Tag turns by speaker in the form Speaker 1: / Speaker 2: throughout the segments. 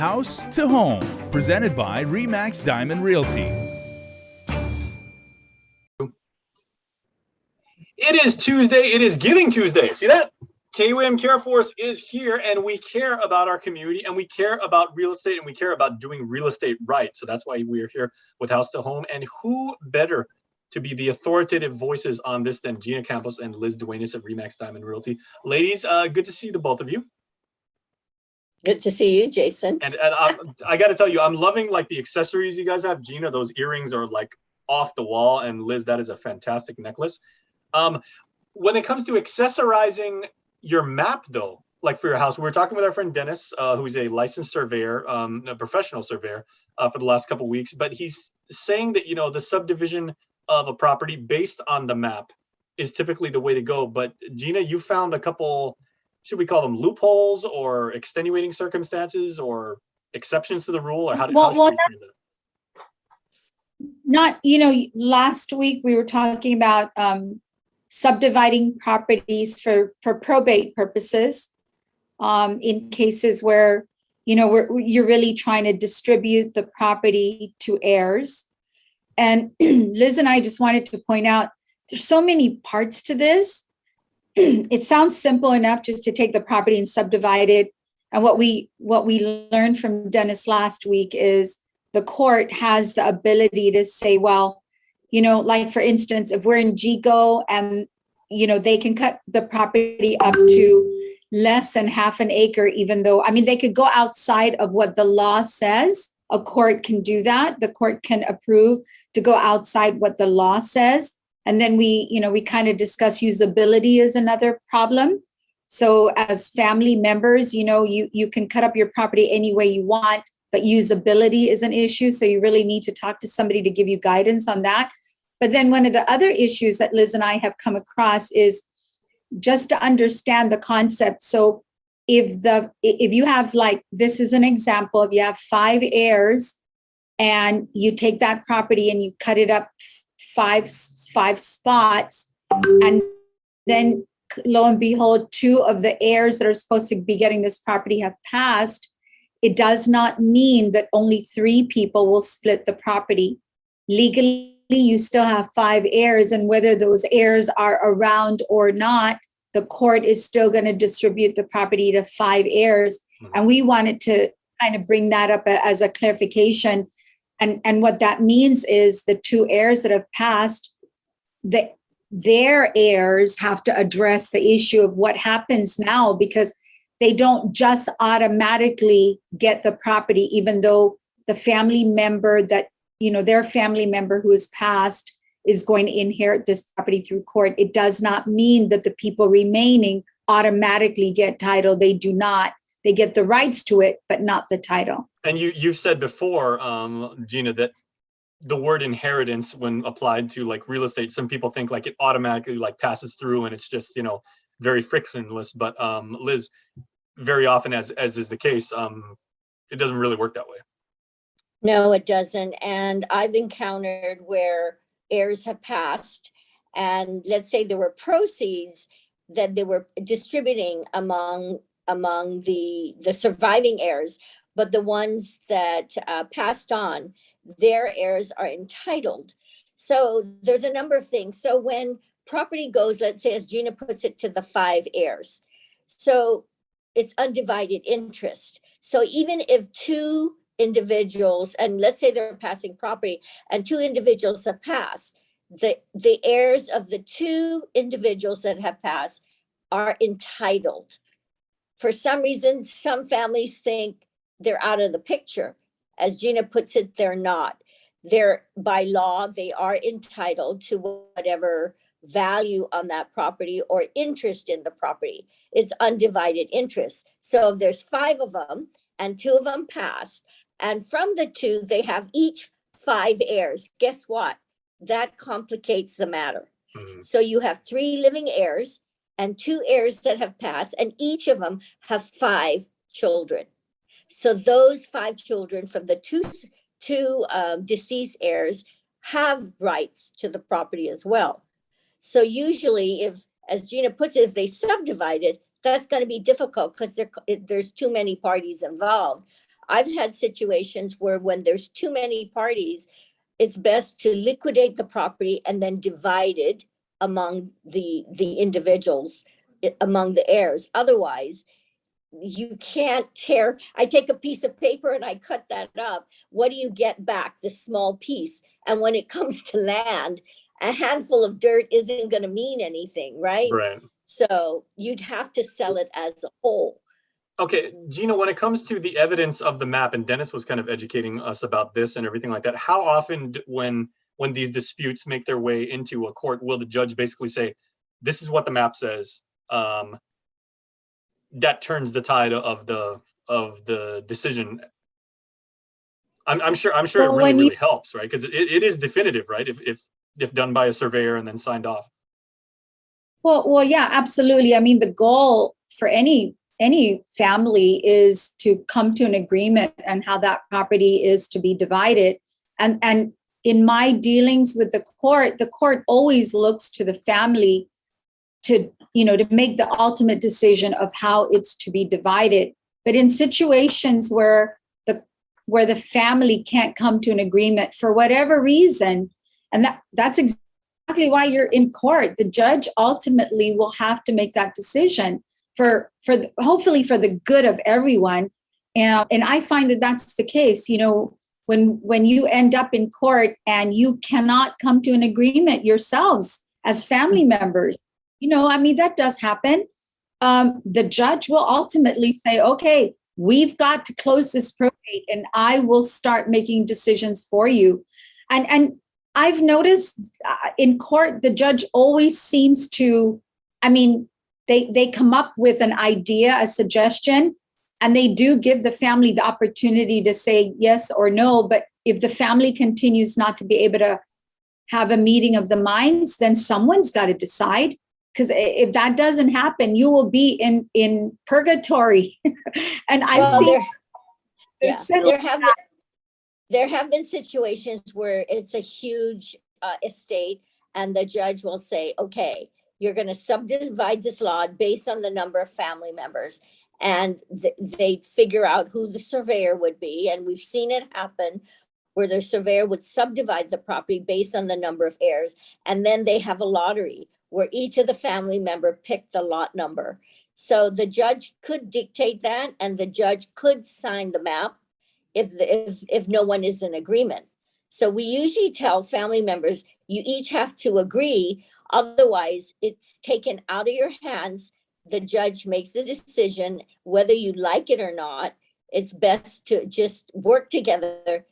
Speaker 1: House to Home, presented by RE/MAX Diamond Realty.
Speaker 2: It is Tuesday. It is Giving Tuesday. See that? KWM Care Force is here, and we care about our community, and we care about real estate, and we care about doing real estate right. So that's why we are here with House to Home. And who better to be the authoritative voices on this than Gina Campos and Liz Duenas of RE/MAX Diamond Realty. Ladies, good to see the both of you.
Speaker 3: Good to see you, Jason.
Speaker 2: And I got to tell you, I'm loving like the accessories you guys have. Gina, those earrings are like off the wall, and Liz, that is a fantastic necklace. When it comes to accessorizing your map, though, like for your house, we were talking with our friend Dennis, who's a licensed surveyor, a professional surveyor, for the last couple of weeks. But he's saying that, you know, the subdivision of a property based on the map is typically the way to go. But Gina, you found a couple, should we call them loopholes or extenuating circumstances or exceptions to the rule, or how should we frame that?
Speaker 4: Not, you know, last week we were talking about subdividing properties for probate purposes, in cases where, you know, you're really trying to distribute the property to heirs. And Liz and I just wanted to point out, there's so many parts to this. It sounds simple enough just to take the property and subdivide it. And what we learned from Dennis last week is the court has the ability to say, well, you know, like for instance, if we're in GECO and, you know, they can cut the property up to less than half an acre, even though, I mean, they could go outside of what the law says. A court can do that. The court can approve to go outside what the law says. And then we kind of discuss usability is another problem. So as family members, you know, you can cut up your property any way you want, but usability is an issue. So you really need to talk to somebody to give you guidance on that. But then one of the other issues that Liz and I have come across is just to understand the concept. So if you have, like, this is an example, if you have 5 heirs and you take that property and you cut it up five spots, and then lo and behold, 2 of the heirs that are supposed to be getting this property have passed, it does not mean that only 3 people will split the property. Legally, you still have 5 heirs, and whether those heirs are around or not, the court is still going to distribute the property to 5 heirs. And we wanted to kind of bring that up as a clarification. And what that means is the 2 heirs that have passed, their heirs have to address the issue of what happens now, because they don't just automatically get the property, even though the family member that, you know, their family member who has passed is going to inherit this property through court. It does not mean that the people remaining automatically get title. They do not. They get the rights to it, but not the title. And
Speaker 2: you've said before, Gina, that the word inheritance, when applied to like real estate, some people think like it automatically like passes through and it's just, you know, very frictionless. But Liz, very often, as is the case, it doesn't really work that way.
Speaker 3: No, it doesn't. And I've encountered where heirs have passed, and let's say there were proceeds that they were distributing among the surviving heirs, but the ones that passed on, their heirs are entitled. So there's a number of things. So when property goes, let's say, as Gina puts it, to the 5 heirs, so it's undivided interest. So even if 2 individuals, and let's say they're passing property and 2 individuals have passed, the heirs of the 2 individuals that have passed are entitled. For some reason, some families think they're out of the picture. As Gina puts it, they're not. They're, by law, they are entitled to whatever value on that property or interest in the property. It's undivided interest. So if there's 5 of them and 2 of them passed, and from the 2, they have each 5 heirs. Guess what? That complicates the matter. So you have 3 living heirs and 2 heirs that have passed, and each of them have 5 children. So those 5 children from the two deceased heirs have rights to the property as well. So usually, if, as Gina puts it, if they subdivide it, that's going to be difficult because there's too many parties involved. I've had situations where when there's too many parties, it's best to liquidate the property and then divide it among the individuals, among the heirs. Otherwise, you can't tear. I take a piece of paper and I cut that up. What do you get back? The small piece. And when it comes to land, a handful of dirt isn't going to mean anything, right?
Speaker 2: Right.
Speaker 3: So you'd have to sell it as a whole.
Speaker 2: Okay, Gina, when it comes to the evidence of the map, and Dennis was kind of educating us about this and everything like that, how often when these disputes make their way into a court, will the judge basically say, this is what the map says, that turns the tide of the decision? I'm sure
Speaker 4: Well,
Speaker 2: it really helps, right? Because it is definitive, right? If done by a surveyor and then signed off.
Speaker 4: Well, yeah, absolutely. I mean, the goal for any family is to come to an agreement on how that property is to be divided. And in my dealings with the court always looks to the family to make the ultimate decision of how it's to be divided. But in situations where the family can't come to an agreement for whatever reason, and that's exactly why you're in court, the judge ultimately will have to make that decision hopefully for the good of everyone. And I find that that's the case. When you end up in court and you cannot come to an agreement yourselves as family members, that does happen. The judge will ultimately say, okay, we've got to close this probate and I will start making decisions for you. And I've noticed in court, the judge always seems to, they come up with an idea, a suggestion, and they do give the family the opportunity to say yes or no. But if the family continues not to be able to have a meeting of the minds, then someone's got to decide. Because if that doesn't happen, you will be in purgatory. And I've seen
Speaker 3: there have been situations where it's a huge estate, and the judge will say, okay, you're going to subdivide this lot based on the number of family members. And they figure out who the surveyor would be. And we've seen it happen where the surveyor would subdivide the property based on the number of heirs. And then they have a lottery where each of the family member picked the lot number. So the judge could dictate that, and the judge could sign the map if no one is in agreement. So we usually tell family members, you each have to agree. Otherwise, it's taken out of your hands. The judge makes the decision whether you like it or not. It's best to just work together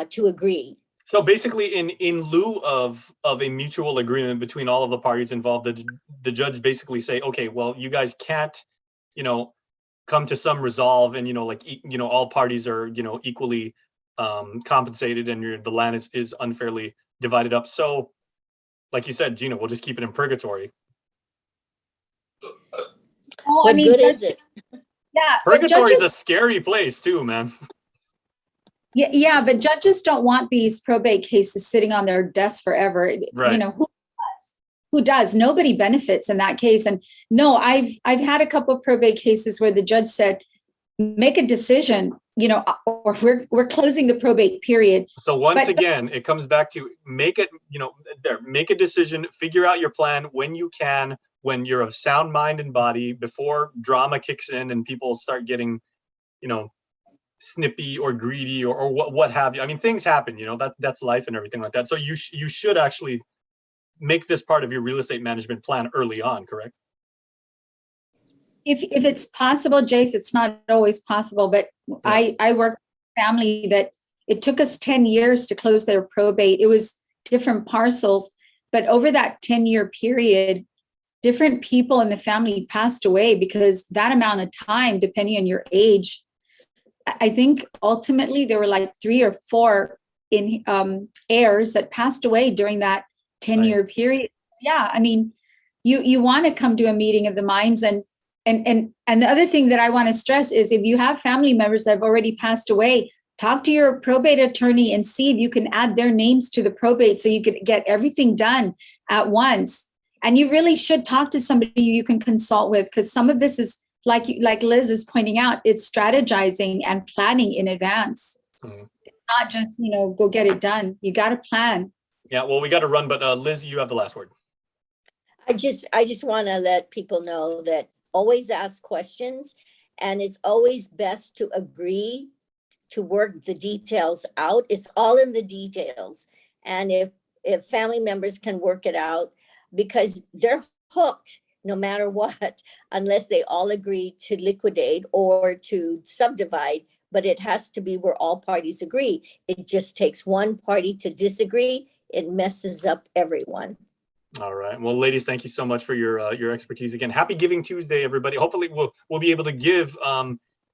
Speaker 3: to agree.
Speaker 2: So basically, in lieu of a mutual agreement between all of the parties involved, the judge basically say, okay, well, you guys can't, come to some resolve, and all parties are equally compensated, and the land is unfairly divided up. So, like you said, Gina, we'll just keep it in purgatory.
Speaker 3: What good is it?
Speaker 4: Yeah,
Speaker 2: purgatory is a scary place too, man.
Speaker 4: Yeah, but judges don't want these probate cases sitting on their desk forever.
Speaker 2: Right.
Speaker 4: Who does? Nobody benefits in that case. And no, I've had a couple of probate cases where the judge said, make a decision, or we're closing the probate period.
Speaker 2: So once again, it comes back to make a decision, figure out your plan when you can, when you're of sound mind and body, before drama kicks in and people start getting, snippy or greedy or what have you. I mean, things happen, that's life and everything like that. So you should actually make this part of your real estate management plan early on, correct?
Speaker 4: If it's possible, Jace, it's not always possible, but yeah. I work with a family that it took us 10 years to close their probate. It was different parcels, but over that 10-year period, different people in the family passed away because that amount of time, depending on your age, I think ultimately there were like 3 or 4 heirs that passed away during that 10-year period. Yeah, I mean, you want to come to a meeting of the minds, and the other thing that I want to stress is if you have family members that have already passed away, talk to your probate attorney and see if you can add their names to the probate so you can get everything done at once. And you really should talk to somebody you can consult with, because some of this is like Liz is pointing out, it's strategizing and planning in advance.
Speaker 2: Mhm.
Speaker 4: Not just, go get it done. You got to plan.
Speaker 2: Yeah, well, we got to run, but Liz, you have the last word.
Speaker 3: I just want to let people know that always ask questions, and it's always best to agree to work the details out. It's all in the details. And if family members can work it out, because they're hooked no matter what, unless they all agree to liquidate or to subdivide, but it has to be where all parties agree. It just takes one party to disagree. It messes up everyone.
Speaker 2: All right. Well, ladies, thank you so much for your expertise again. Happy Giving Tuesday, everybody. Hopefully we'll be able to give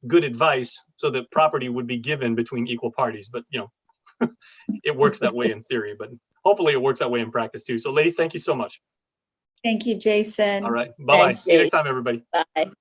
Speaker 2: good advice so that property would be given between equal parties. But it works that way in theory, but hopefully it works that way in practice too. So ladies, thank you so much.
Speaker 4: Thank you, Jason.
Speaker 2: All right. Bye-bye.
Speaker 3: Thanks,
Speaker 2: See you next
Speaker 3: Jason.
Speaker 2: time, everybody.
Speaker 3: Bye.